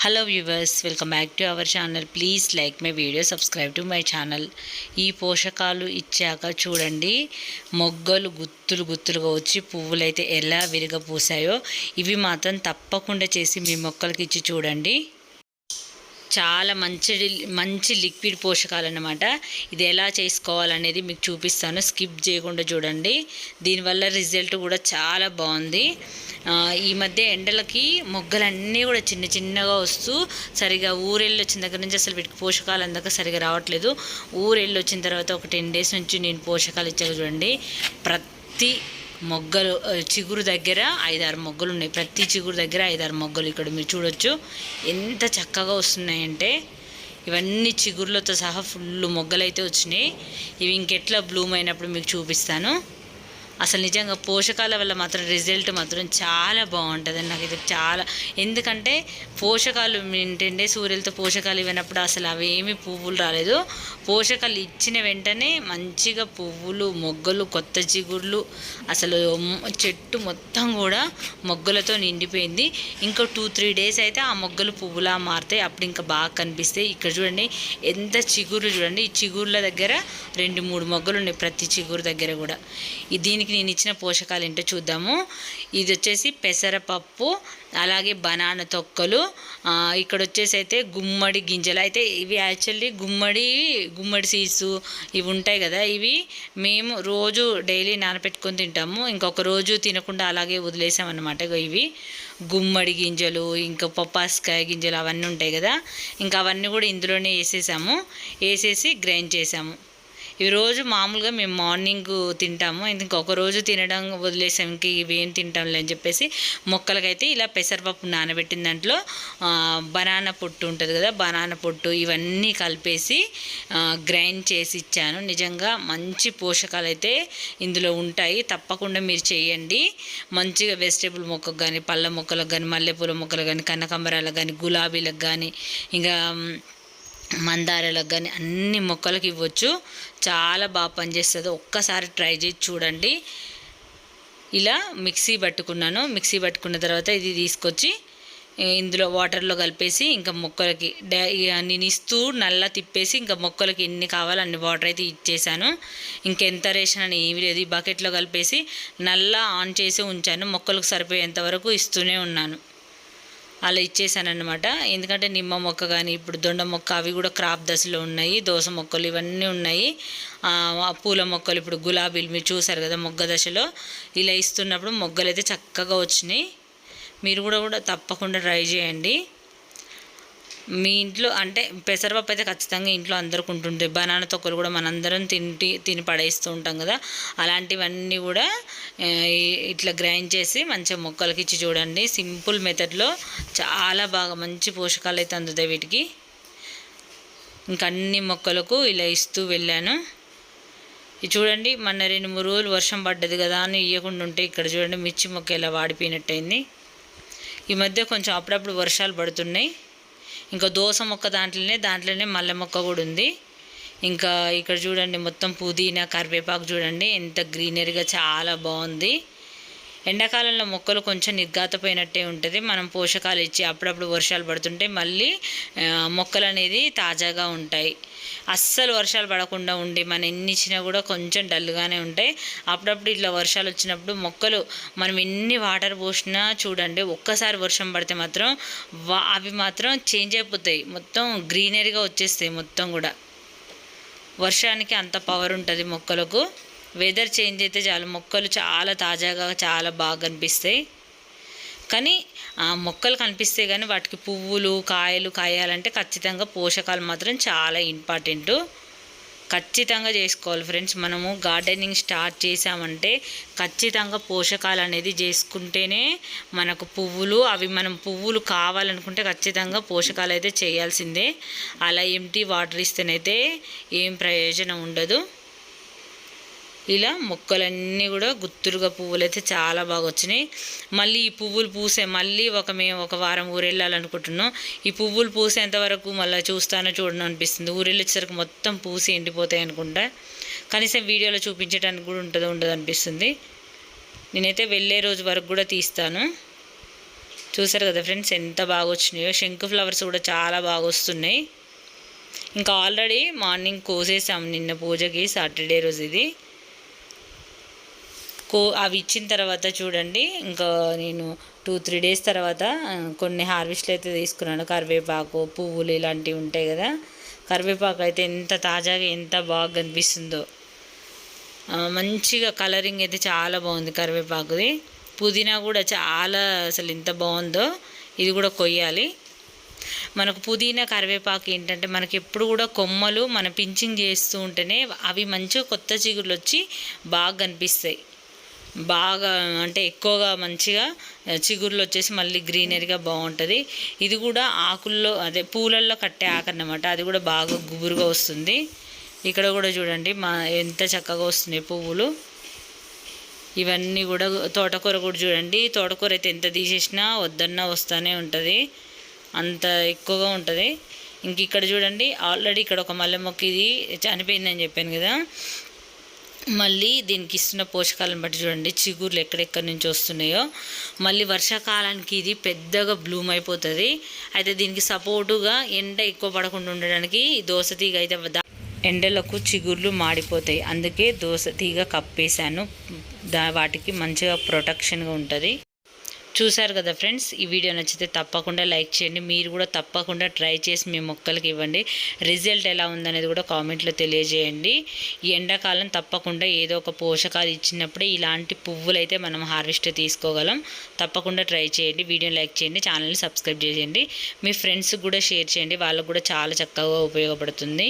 Hello viewers, welcome back to our channel. Please like my video, subscribe to my channel. ఈ పోషకాలు ఇచ్చాక చూడండి, మొగ్గలు గుత్తులుగా వచ్చి పువ్వులైతే ఎలా విరగపూసాయో ఇవి మాత్రం తప్పకుండా చేసి మీ మొక్కలకి ఇచ్చి చూడండి. చాలా మంచి లిక్విడ్ పోషకాలు అన్నమాట. ఇది ఎలా చేసుకోవాలనేది మీకు చూపిస్తాను, స్కిప్ చేయకుండా చూడండి. దీనివల్ల రిజల్ట్ కూడా చాలా బాగుంది. ఈ మధ్య ఎండలకి మొగ్గలన్నీ కూడా చిన్నగా వస్తూ సరిగా ఊరెళ్ళి వచ్చిన దగ్గర నుంచి అసలు వీటికి పోషకాలు అందక సరిగా రావట్లేదు. ఊరెళ్ళి వచ్చిన తర్వాత ఒక 10 days నుంచి నేను పోషకాలు ఇచ్చాక చూడండి, ప్రతి మొగ్గలు చిగురు దగ్గర 5-6 మొగ్గలు ఉన్నాయి. ప్రతి చిగురు దగ్గర 5-6 మొగ్గలు ఇక్కడ మీరు చూడొచ్చు. ఎంత చక్కగా వస్తున్నాయంటే ఇవన్నీ చిగురులతో సహా ఫుల్ మొగ్గలు అయితే వచ్చినాయి. ఇవి ఇంకెట్లా బ్లూమ్ అయినప్పుడు మీకు చూపిస్తాను. అసలు నిజంగా పోషకాల వల్ల మాత్రం రిజల్ట్ మాత్రం చాలా బాగుంటుంది. నాకు ఇది చాలా, ఎందుకంటే పోషకాలు 10 days ఊరెళ్తే పోషకాలు ఇవ్వనప్పుడు అసలు అవి ఏమీ పువ్వులు రాలేదు. పోషకాలు ఇచ్చిన వెంటనే మంచిగా పువ్వులు, మొగ్గలు, కొత్త చిగుళ్ళు, అసలు చెట్టు మొత్తం కూడా మొగ్గలతో నిండిపోయింది. ఇంకో 2-3 days అయితే ఆ మొగ్గలు పువ్వులా మారుతాయి. అప్పుడు ఇంకా బాగా కనిపిస్తాయి. ఇక్కడ చూడండి ఎంత చిగురు చూడండి. ఈ చిగుర్ల దగ్గర 2-3 మొగ్గలు ఉన్నాయి ప్రతి చిగురు దగ్గర కూడా. దీనికి నేను ఇచ్చిన పోషకాలు ఏంటో చూద్దాము. ఇది వచ్చేసి పెసరపప్పు, అలాగే బనానా తొక్కలు, ఇక్కడ వచ్చేసి అయితే గుమ్మడి గింజలు. అయితే ఇవి యాక్చువల్లీ గుమ్మడి సీడ్స్ ఇవి ఉంటాయి కదా, ఇవి మేము రోజు డైలీ నానబెట్టుకొని తింటాము. ఇంకొక రోజు తినకుండా అలాగే వదిలేసామన్నమాట. ఇవి గుమ్మడి గింజలు, ఇంకా పప్పాస్కాయ గింజలు అవన్నీ ఉంటాయి కదా, ఇంకా అవన్నీ కూడా ఇందులోనే వేసేసి గ్రైండ్ చేసాము. ఈ రోజు మామూలుగా మేము మార్నింగ్ తింటాము. ఇంకొక రోజు తినడం వదిలేసాం, ఇంక ఇవేం తింటాంలే అని చెప్పేసి మొక్కలకైతే ఇలా పెసరపప్పు నానబెట్టిన దాంట్లో బనానా పొట్టు ఉంటుంది కదా, బనానా పొట్టు ఇవన్నీ కలిపేసి గ్రైండ్ చేసి ఇచ్చాను. నిజంగా మంచి పోషకాలు అయితే ఇందులో ఉంటాయి. తప్పకుండా మీరు చేయండి. మంచిగా వెజిటేబుల్ మొక్కకు కానీ, పళ్ళ మొక్కలకు కానీ, మల్లెపూల మొక్కలకు కానీ, కనకాంబరాలకు కానీ, గులాబీలకు కానీ, ఇంకా మందారాలకు కానీ అన్ని మొక్కలకు ఇవ్వచ్చు. చాలా బాగా పనిచేస్తుంది. ఒక్కసారి ట్రై చేసి చూడండి. ఇలా మిక్సీ పట్టుకున్న తర్వాత ఇది తీసుకొచ్చి ఇందులో వాటర్లో కలిపేసి ఇంకా మొక్కలకి నేను ఇస్తూ నల్ల తిప్పేసి ఇంకా మొక్కలకి ఎన్ని కావాలో అన్ని వాటర్ అయితే ఇచ్చేసాను. ఇంకెంత రేషన్ అని ఏమీ లేదు. ఈ బకెట్లో కలిపేసి నల్ల ఆన్ చేసి ఉంచాను. మొక్కలకు సరిపోయేంత వరకు ఇస్తూనే ఉన్నాను. అలా ఇచ్చేసానమాట. ఎందుకంటే నిమ్మ మొక్క కానీ, ఇప్పుడు దొండ మొక్క అవి కూడా క్రాప్ దశలో ఉన్నాయి. దోస మొక్కలు ఇవన్నీ ఉన్నాయి. పూల మొక్కలు ఇప్పుడు గులాబీలు మీరు చూసారు కదా మొగ్గ దశలో. ఇలా ఇస్తున్నప్పుడు మొగ్గలు అయితే చక్కగా వచ్చినాయి. మీరు కూడా తప్పకుండా ట్రై చేయండి. మీ ఇంట్లో అంటే పెసరపప్పు అయితే ఖచ్చితంగా ఇంట్లో అందరికి ఉంటుంది. బనానా తొక్కలు కూడా మనందరం తిని పడేస్తూ ఉంటాం కదా, అలాంటివన్నీ కూడా ఇట్లా గ్రైండ్ చేసి మంచిగా మొక్కలకి ఇచ్చి చూడండి. సింపుల్ మెథడ్లో చాలా బాగా మంచి పోషకాలు అయితే అందుతాయి వీటికి. ఇంకా అన్ని మొక్కలకు ఇలా ఇస్తూ వెళ్ళాను. ఇది చూడండి, మొన్న 2-3 రోజులు వర్షం పడ్డది కదా అని ఇవ్వకుండా ఉంటే ఇక్కడ చూడండి మిర్చి మొక్క ఇలా వాడిపోయినట్టయింది. ఈ మధ్య కొంచెం అప్పుడప్పుడు వర్షాలు పడుతున్నాయి. ఇంకా దోస మొక్క దాంట్లోనే మల్లె మొక్క కూడా ఉంది. ఇంకా ఇక్కడ చూడండి మొత్తం పుదీనా, కరివేపాకు చూడండి ఎంత గ్రీనరీగా చాలా బాగుంది. ఎండాకాలంలో మొక్కలు కొంచెం నిర్గాతపోయినట్టే ఉంటుంది. మనం పోషకాలు ఇచ్చి అప్పుడప్పుడు వర్షాలు పడుతుంటే మళ్ళీ మొక్కలు అనేది తాజాగా ఉంటాయి. అస్సలు వర్షాలు పడకుండా ఉండి మనం ఎన్ని ఇచ్చినా కూడా కొంచెం డల్గానే ఉంటాయి. అప్పుడప్పుడు ఇట్లా వర్షాలు వచ్చినప్పుడు మొక్కలు మనం ఎన్ని వాటర్ పోసినా చూడండి, ఒక్కసారి వర్షం పడితే మాత్రం అవి మాత్రం చేంజ్ అయిపోతాయి. మొత్తం గ్రీనరీగా వచ్చేస్తాయి మొత్తం కూడా. వర్షానికి అంత పవర్ ఉంటుంది మొక్కలకు. వెదర్ చేంజ్ అయితే చాలు మొక్కలు చాలా తాజాగా చాలా బాగా కనిపిస్తాయి. కానీ మొక్కలు కనిపిస్తాయి కానీ వాటికి పువ్వులు కాయలు కాయాలంటే ఖచ్చితంగా పోషకాలు మాత్రం చాలా ఇంపార్టెంట్. ఖచ్చితంగా చేసుకోవాలి ఫ్రెండ్స్. మనము గార్డెనింగ్ స్టార్ట్ చేసామంటే ఖచ్చితంగా పోషకాలు అనేది చేసుకుంటేనే మనకు మనం పువ్వులు కావాలనుకుంటే ఖచ్చితంగా పోషకాలు అయితే చేయాల్సిందే. అలా ఎంటీ వాటర్ ఇస్తేనైతే ఏం ప్రయోజనం ఉండదు. ఇలా మొక్కలన్నీ కూడా గుత్తులుగా పువ్వులు అయితే చాలా బాగా వచ్చినాయి. మళ్ళీ ఈ పువ్వులు పూసే మళ్ళీ మేము ఒక వారం ఊరెళ్ళాలనుకుంటున్నాం. ఈ పువ్వులు పూసేంత వరకు మళ్ళీ చూడను అనిపిస్తుంది. ఊరెళ్ళేసరికి మొత్తం పూసి ఎండిపోతాయి అనుకుంటా. కనీసం వీడియోలో చూపించడానికి కూడా ఉండదు అనిపిస్తుంది. నేనైతే వెళ్ళే రోజు వరకు కూడా తీస్తాను. చూసారు కదా ఫ్రెండ్స్ ఎంత బాగా వచ్చినాయో. శంకు ఫ్లవర్స్ కూడా చాలా బాగా వస్తున్నాయి. ఇంకా ఆల్రెడీ మార్నింగ్ కోసేసాము నిన్న పూజకి, సాటర్డే రోజు ఇది. అవి ఇచ్చిన తర్వాత చూడండి, ఇంకా నేను 2-3 డేస్ తర్వాత కొన్ని హార్వెస్ట్లు అయితే తీసుకున్నాను. కరివేపాకు, పువ్వులు ఇలాంటివి ఉంటాయి కదా. కరివేపాకు అయితే ఎంత తాజాగా ఎంత బాగా కనిపిస్తుందో, మంచిగా కలరింగ్ అయితే చాలా బాగుంది కరివేపాకుది. పుదీనా కూడా చాలా అసలు ఎంత బాగుందో. ఇది కూడా కొయ్యాలి. మనకు పుదీనా కరివేపాకు ఏంటంటే మనకి ఎప్పుడు కూడా కొమ్మలు మన పించింగ్ చేస్తూ ఉంటేనే అవి మంచిగా కొత్త చిగుర్లు వచ్చి బాగా కనిపిస్తాయి. బాగా అంటే ఎక్కువగా మంచిగా చిగుర్లు వచ్చేసి మళ్ళీ గ్రీనరీగా బాగుంటుంది. ఇది కూడా ఆకుల్లో అదే పూలల్లో కట్టే ఆకు అన్నమాట. అది కూడా బాగా గుబురుగా వస్తుంది. ఇక్కడ కూడా చూడండి ఎంత చక్కగా వస్తున్నాయి పువ్వులు. ఇవన్నీ కూడా తోటకూర కూడా చూడండి. తోటకూర అయితే ఎంత తీసేసినా వద్దన్నా వస్తూనే ఉంటుంది, అంత ఎక్కువగా ఉంటుంది. ఇంక ఇక్కడ చూడండి, ఆల్రెడీ ఇక్కడ ఒక మల్లె మొక్క ఇది చనిపోయిందని చెప్పాను కదా. మళ్ళీ దీనికి ఇస్తున్న పోషకాలను బట్టి చూడండి చిగుర్లు ఎక్కడెక్కడి నుంచి వస్తున్నాయో. మళ్ళీ వర్షాకాలానికి ఇది పెద్దగా బ్లూమ్ అయిపోతుంది. అయితే దీనికి సపోర్టుగా ఎండ ఎక్కువ పడకుండా ఉండడానికి దోసతీగ అయితే ఎండలకు చిగుర్లు మాడిపోతాయి. అందుకే దోసతీగ కప్పేశాను. వాటికి మంచిగా ప్రొటెక్షన్గా ఉంటుంది. చూసారు కదా ఫ్రెండ్స్, ఈ వీడియో నచ్చితే తప్పకుండా లైక్ చేయండి. మీరు కూడా తప్పకుండా ట్రై చేసి మీ మొక్కలకి ఇవ్వండి. రిజల్ట్ ఎలా ఉందనేది కూడా కామెంట్లో తెలియజేయండి. ఈ ఎండాకాలం తప్పకుండా ఏదో ఒక పోషకాలు ఇచ్చినప్పుడే ఇలాంటి పువ్వులు అయితే మనం హార్వెస్ట్ తీసుకోగలం. తప్పకుండా ట్రై చేయండి. వీడియోని లైక్ చేయండి, ఛానల్ని సబ్స్క్రైబ్ చేయండి. మీ ఫ్రెండ్స్కి కూడా షేర్ చేయండి, వాళ్ళకు కూడా చాలా చక్కగా ఉపయోగపడుతుంది.